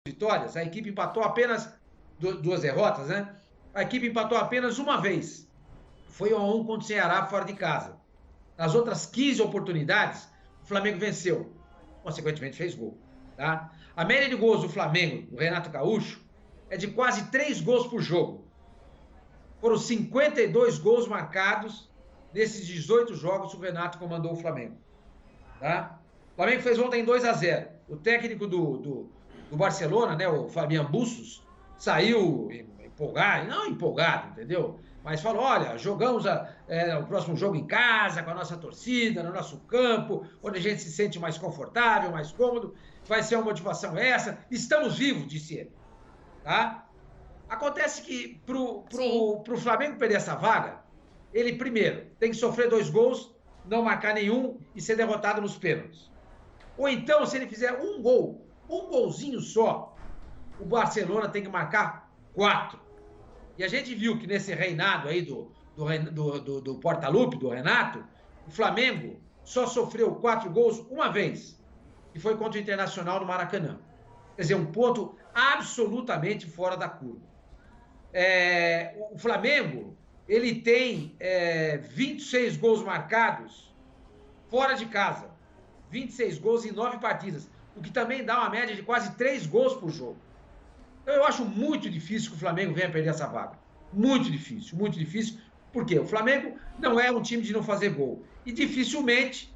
vitórias, a equipe empatou apenas 2 derrotas, né? A equipe empatou apenas uma vez. Foi 1-1 contra o Ceará fora de casa. Nas outras 15 oportunidades, o Flamengo venceu. Consequentemente, fez gol. Tá? A média de gols do Flamengo, do Renato Gaúcho, é de quase 3 gols por jogo. Foram 52 gols marcados nesses 18 jogos que o Renato comandou o Flamengo. Tá? O Flamengo fez ontem 2-0. O técnico do Barcelona, né, o Fabian Bustos, saiu empolgado, entendeu? Mas falou, olha, jogamos o próximo jogo em casa, com a nossa torcida, no nosso campo, onde a gente se sente mais confortável, mais cômodo, vai ser uma motivação essa, estamos vivos, disse ele. Tá? Acontece que pro Flamengo perder essa vaga, ele primeiro tem que sofrer 2 gols, não marcar nenhum e ser derrotado nos pênaltis. Ou então, se ele fizer um golzinho só, o Barcelona tem que marcar 4. E a gente viu que nesse reinado aí do Portaluppi, do Renato, o Flamengo só sofreu 4 gols uma vez, que foi contra o Internacional no Maracanã. Quer dizer, um ponto absolutamente fora da curva. O Flamengo, ele tem 26 gols marcados fora de casa. 26 gols em 9 partidas, o que também dá uma média de quase 3 gols por jogo. Então eu acho muito difícil que o Flamengo venha perder essa vaga. Muito difícil, muito difícil. Por quê? O Flamengo não é um time de não fazer gol. E dificilmente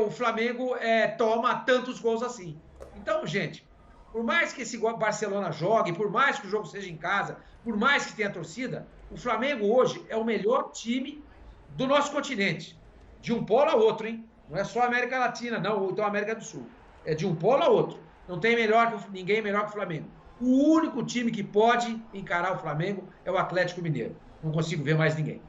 o Flamengo toma tantos gols assim. Então, gente, por mais que esse Barcelona jogue, por mais que o jogo seja em casa, por mais que tenha torcida, o Flamengo hoje é o melhor time do nosso continente. De um polo a outro, hein? Não é só a América Latina, não, ou então a América do Sul. É de um polo a outro. Não tem ninguém melhor que o Flamengo. O único time que pode encarar o Flamengo é o Atlético Mineiro. Não consigo ver mais ninguém.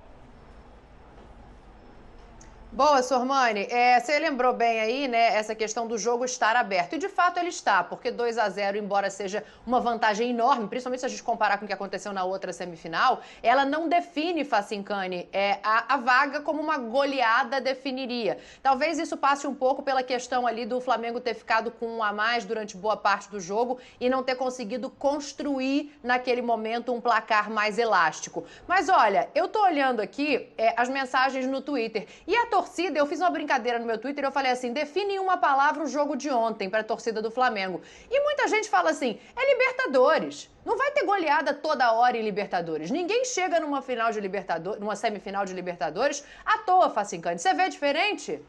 Boa, Sormani. Você lembrou bem aí, né, essa questão do jogo estar aberto. E de fato ele está, porque 2-0, embora seja uma vantagem enorme, principalmente se a gente comparar com o que aconteceu na outra semifinal, ela não define, Facincani, a vaga como uma goleada definiria. Talvez isso passe um pouco pela questão ali do Flamengo ter ficado com 1 a mais durante boa parte do jogo e não ter conseguido construir naquele momento um placar mais elástico. Mas olha, eu tô olhando aqui as mensagens no Twitter e a torcida, eu fiz uma brincadeira no meu Twitter, eu falei assim, define em uma palavra o jogo de ontem para a torcida do Flamengo. E muita gente fala assim, é Libertadores. Não vai ter goleada toda hora em Libertadores. Ninguém chega numa final de Libertadores, numa semifinal de Libertadores à toa, Facincani. Você vê diferente?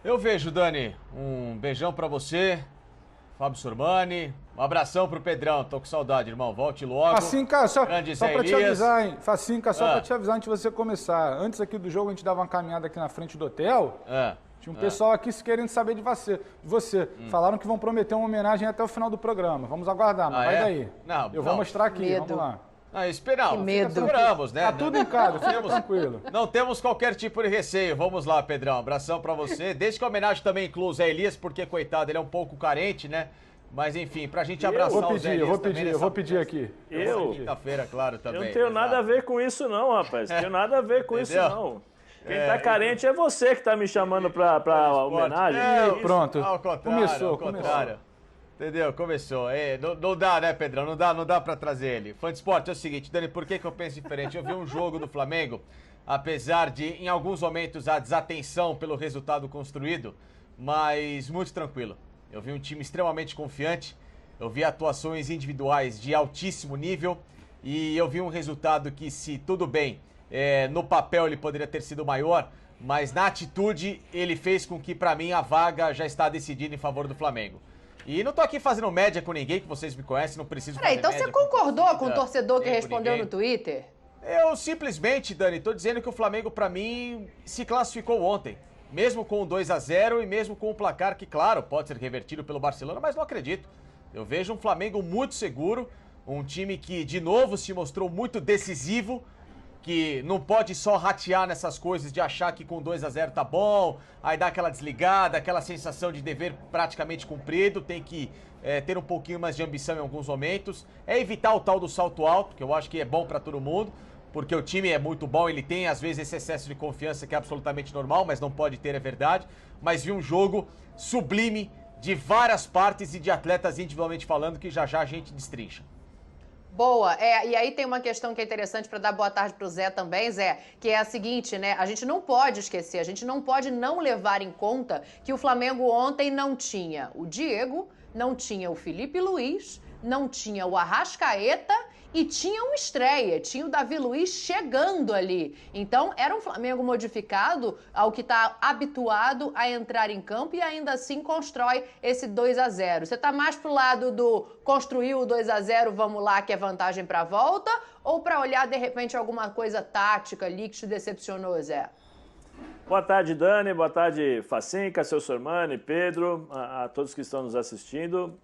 Eu vejo, Dani. Um beijão para você, Fábio Sormani. Um abração pro Pedrão, tô com saudade, irmão. Volte logo. Facinca, só pra te avisar, hein? Facinca, pra te avisar antes de você começar. Antes aqui do jogo, a gente dava uma caminhada aqui na frente do hotel. Tinha um pessoal aqui querendo saber de você. Falaram que vão prometer uma homenagem até o final do programa. Vamos aguardar, mas vai daí. Eu vou mostrar aqui, vamos lá. Esperamos, né? Tá tudo em casa, fica tranquilo. Não temos qualquer tipo de receio. Vamos lá, Pedrão. Abração pra você. Desde que a homenagem também inclua o Zé Elias, porque, coitado, ele é um pouco carente, né? Mas enfim, pra gente abraçar o Zé Elias eu vou pedir aqui. Quinta-feira, claro, também. Eu não tenho nada a ver com isso não, rapaz. Não tenho nada a ver com isso não. Quem tá carente é você que tá me chamando pra homenagem. Pronto. Ao contrário, Começou. Entendeu? Começou. Não dá, né, Pedrão? Não dá pra trazer ele. Fã de esporte é o seguinte, Dani, por que eu penso diferente? Eu vi um jogo do Flamengo, apesar de, em alguns momentos, a desatenção pelo resultado construído, mas muito tranquilo. Eu vi um time extremamente confiante, eu vi atuações individuais de altíssimo nível e eu vi um resultado que, se tudo bem, no papel ele poderia ter sido maior, mas na atitude ele fez com que, pra mim, a vaga já está decidida em favor do Flamengo. E não tô aqui fazendo média com ninguém, que vocês me conhecem, não preciso fazer então média. Você concordou com o torcedor que respondeu no Twitter? Eu simplesmente, Dani, tô dizendo que o Flamengo, pra mim, se classificou ontem. Mesmo com o 2-0 e mesmo com o placar que, claro, pode ser revertido pelo Barcelona, mas não acredito. Eu vejo um Flamengo muito seguro, um time que, de novo, se mostrou muito decisivo, que não pode só ratear nessas coisas de achar que com 2-0 tá bom, aí dá aquela desligada, aquela sensação de dever praticamente cumprido, tem que ter um pouquinho mais de ambição em alguns momentos, evitar o tal do salto alto, que eu acho que é bom pra todo mundo, porque o time é muito bom, ele tem às vezes esse excesso de confiança que é absolutamente normal, mas não pode ter, é verdade. Mas vi um jogo sublime de várias partes e de atletas individualmente falando, que já já a gente destrincha. Boa, e aí tem uma questão que é interessante para dar boa tarde para o Zé também, Zé, que é a seguinte, né? A gente não pode esquecer, a gente não pode não levar em conta que o Flamengo ontem não tinha o Diego, não tinha o Felipe Luiz, não tinha o Arrascaeta e tinha uma estreia, tinha o Davi Luiz chegando ali. Então, era um Flamengo modificado ao que está habituado a entrar em campo e ainda assim constrói esse 2-0. Você está mais pro lado do construir o 2-0, vamos lá, que é vantagem para a volta, ou para olhar, de repente, alguma coisa tática ali que te decepcionou, Zé? Boa tarde, Dani. Boa tarde, Facinca, seu Sormani, Pedro, a todos que estão nos assistindo.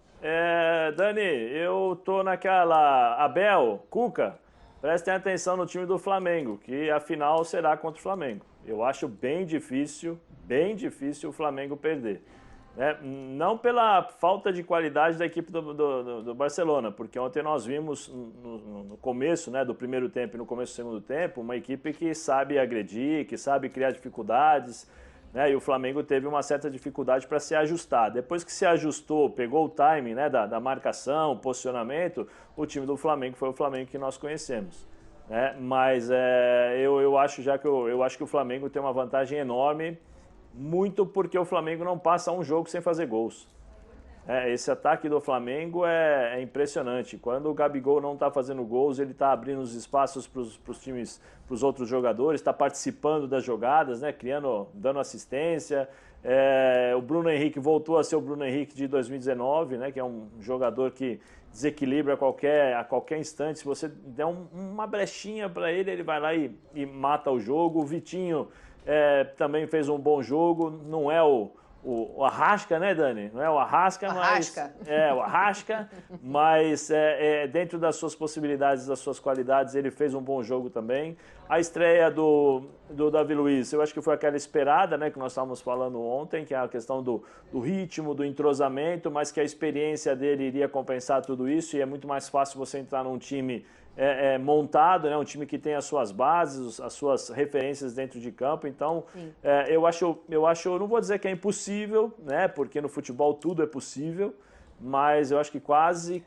Dani, eu tô naquela... Abel, Cuca, prestem atenção no time do Flamengo, que a final será contra o Flamengo. Eu acho bem difícil o Flamengo perder. Não pela falta de qualidade da equipe do Barcelona, porque ontem nós vimos no começo, né, do primeiro tempo e no começo do segundo tempo, uma equipe que sabe agredir, que sabe criar dificuldades, né, e o Flamengo teve uma certa dificuldade para se ajustar. Depois que se ajustou, pegou o timing, né, da marcação, posicionamento, o time do Flamengo foi o Flamengo que nós conhecemos. Mas eu acho que o Flamengo tem uma vantagem enorme, muito porque o Flamengo não passa um jogo sem fazer gols. Esse ataque do Flamengo é impressionante. Quando o Gabigol não está fazendo gols, ele está abrindo os espaços para os times, para os outros jogadores, está participando das jogadas, né, dando assistência. O Bruno Henrique voltou a ser o Bruno Henrique de 2019, né, que é um jogador que desequilibra a qualquer instante. Se você der uma brechinha para ele, ele vai lá e mata o jogo. O Vitinho também fez um bom jogo. Não é o Arrasca, né, Dani? Não é o Arrasca, mas... o Arrasca, mas dentro das suas possibilidades, das suas qualidades, ele fez um bom jogo também. A estreia do Davi Luiz, eu acho que foi aquela esperada, né, que nós estávamos falando ontem, que é a questão do ritmo, do entrosamento, mas que a experiência dele iria compensar tudo isso, e é muito mais fácil você entrar num time montado, né? Um time que tem as suas bases, as suas referências dentro de campo. Então, eu acho, não vou dizer que é impossível, né? Porque no futebol tudo é possível, mas eu acho que quase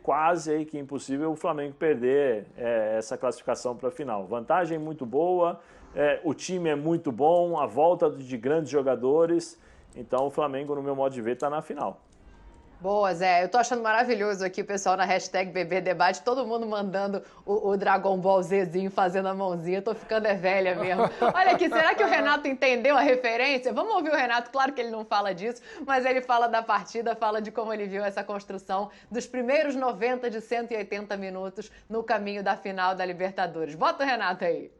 aí que é impossível o Flamengo perder essa classificação para a final. Vantagem muito boa, o time é muito bom, a volta de grandes jogadores. Então, o Flamengo, no meu modo de ver, está na final. Boa, Zé. Eu tô achando maravilhoso aqui o pessoal na hashtag BBDebate, todo mundo mandando o Dragon Ball Zzinho fazendo a mãozinha. Eu tô ficando velha mesmo. Olha aqui, será que o Renato entendeu a referência? Vamos ouvir o Renato, claro que ele não fala disso, mas ele fala da partida, fala de como ele viu essa construção dos primeiros 90 de 180 minutos no caminho da final da Libertadores. Bota o Renato aí.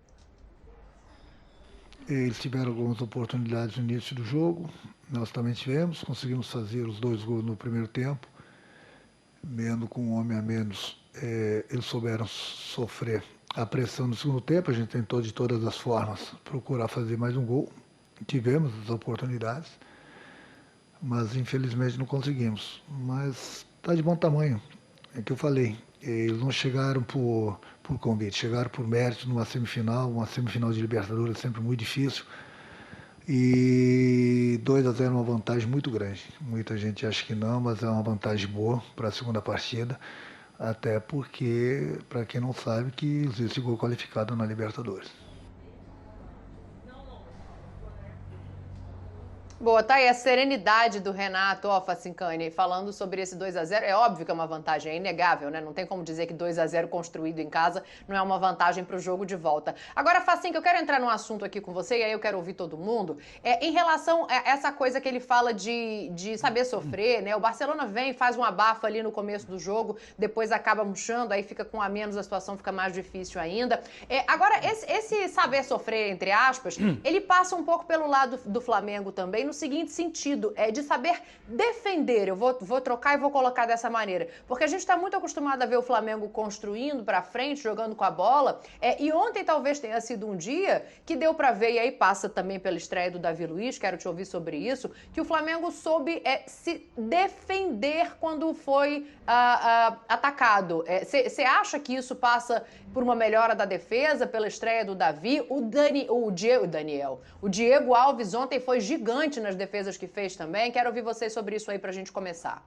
Eles tiveram algumas oportunidades no início do jogo, nós também tivemos, conseguimos fazer os 2 gols no primeiro tempo, mesmo com um homem a menos, eles souberam sofrer a pressão no segundo tempo, a gente tentou de todas as formas procurar fazer mais um gol, tivemos as oportunidades, mas infelizmente não conseguimos, mas está de bom tamanho, é que eu falei, eles não chegaram por convite, chegaram por mérito numa semifinal, uma semifinal de Libertadores é sempre muito difícil. E 2-0 é uma vantagem muito grande. Muita gente acha que não, mas é uma vantagem boa para a segunda partida. Até porque, para quem não sabe, que existe gol qualificado na Libertadores. Boa, tá aí a serenidade do Renato, Facincani, falando sobre esse 2-0. É óbvio que é uma vantagem, é inegável, né? Não tem como dizer que 2-0 construído em casa não é uma vantagem para o jogo de volta. Agora, Facinca, eu quero entrar num assunto aqui com você, e aí eu quero ouvir todo mundo. Em relação a essa coisa que ele fala de saber sofrer, né? O Barcelona vem, faz um abafa ali no começo do jogo, depois acaba murchando, aí fica com a menos, a situação fica mais difícil ainda. Agora, esse saber sofrer, entre aspas, ele passa um pouco pelo lado do Flamengo também, no seguinte sentido, de saber defender. Eu vou trocar e vou colocar dessa maneira. Porque a gente está muito acostumado a ver o Flamengo construindo para frente, jogando com a bola. E ontem talvez tenha sido um dia que deu para ver, e aí passa também pela estreia do Davi Luiz, quero te ouvir sobre isso, que o Flamengo soube se defender quando foi atacado. Você acha que isso passa por uma melhora da defesa, pela estreia do Davi? O Diego Alves ontem foi gigante brilhante nas defesas que fez também. Quero ouvir vocês sobre isso aí pra gente começar.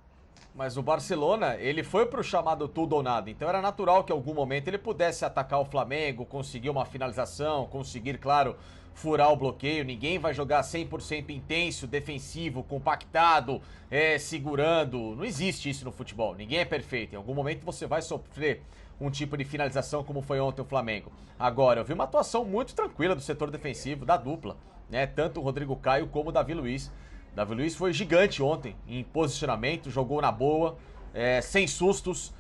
Mas o Barcelona, ele foi pro chamado tudo ou nada, então era natural que em algum momento ele pudesse atacar o Flamengo, conseguir uma finalização, conseguir, claro, furar o bloqueio. Ninguém vai jogar 100% intenso, defensivo, compactado, segurando. Não existe isso no futebol, ninguém é perfeito. Em algum momento você vai sofrer um tipo de finalização como foi ontem o Flamengo. Agora, eu vi uma atuação muito tranquila do setor defensivo, da dupla, né? Tanto o Rodrigo Caio como o Davi Luiz. Davi Luiz foi gigante ontem em posicionamento, jogou na boa, sem sustos,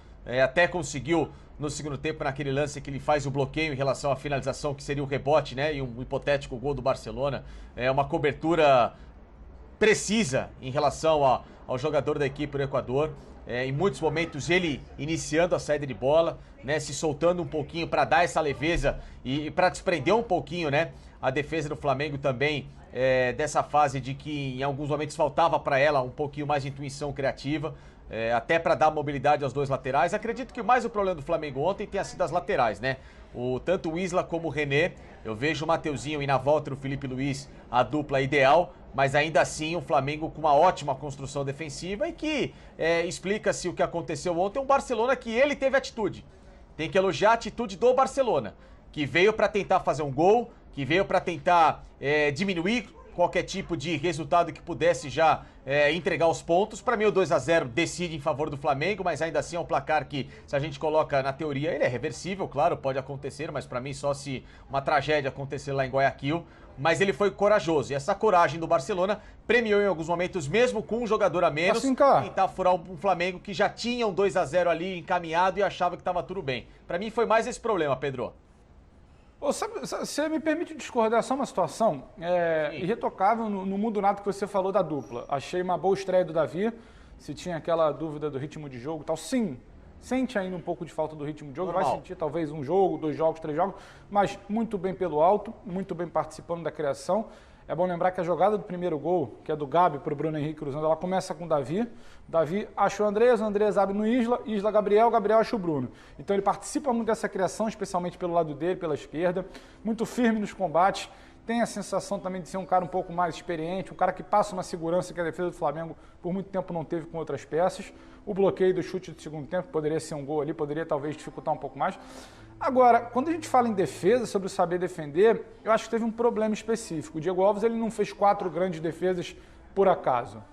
até conseguiu no segundo tempo, naquele lance que ele faz o bloqueio em relação à finalização, que seria o rebote, né? E um hipotético gol do Barcelona. Uma cobertura precisa em relação ao jogador da equipe do Equador. Em muitos momentos ele iniciando a saída de bola, né? Se soltando um pouquinho para dar essa leveza e para desprender um pouquinho, né? A defesa do Flamengo também dessa fase de que em alguns momentos faltava para ela um pouquinho mais de intuição criativa, até para dar mobilidade aos dois laterais. Acredito que mais o problema do Flamengo ontem tenha sido as laterais, né? Tanto o Isla como o René, eu vejo o Mateuzinho e na volta o Felipe Luiz, a dupla ideal, mas ainda assim o Flamengo com uma ótima construção defensiva e que explica-se o que aconteceu ontem. Um Barcelona que ele teve atitude. Tem que elogiar a atitude do Barcelona, que veio para tentar fazer um gol, que veio para tentar diminuir qualquer tipo de resultado que pudesse já entregar os pontos. Para mim o 2-0 decide em favor do Flamengo, mas ainda assim é um placar que, se a gente coloca na teoria, ele é reversível, claro, pode acontecer, mas para mim só se uma tragédia acontecer lá em Guayaquil. Mas ele foi corajoso, e essa coragem do Barcelona premiou em alguns momentos, mesmo com um jogador a menos, tentar furar um Flamengo que já tinha um 2-0 ali encaminhado e achava que estava tudo bem. Para mim foi mais esse problema, Pedro. Você me permite discordar só uma situação irretocável, não mudo nada que você falou da dupla. Achei uma boa estreia do Davi, se tinha aquela dúvida do ritmo de jogo e tal, sim, sente ainda um pouco de falta do ritmo de jogo, vai sentir talvez um jogo, 2 jogos, 3 jogos, mas muito bem pelo alto, muito bem participando da criação. É bom lembrar que a jogada do primeiro gol, que é do Gabi para o Bruno Henrique cruzando, ela começa com o Davi. Davi acha o Andrés abre no Isla, Gabriel acha o Bruno. Então ele participa muito dessa criação, especialmente pelo lado dele, pela esquerda, muito firme nos combates. Tem a sensação também de ser um cara um pouco mais experiente, um cara que passa uma segurança que a defesa do Flamengo por muito tempo não teve com outras peças. O bloqueio do chute do segundo tempo poderia ser um gol ali, poderia talvez dificultar um pouco mais. Agora, quando a gente fala em defesa, sobre saber defender, eu acho que teve um problema específico. O Diego Alves ele não fez 4 grandes defesas por acaso.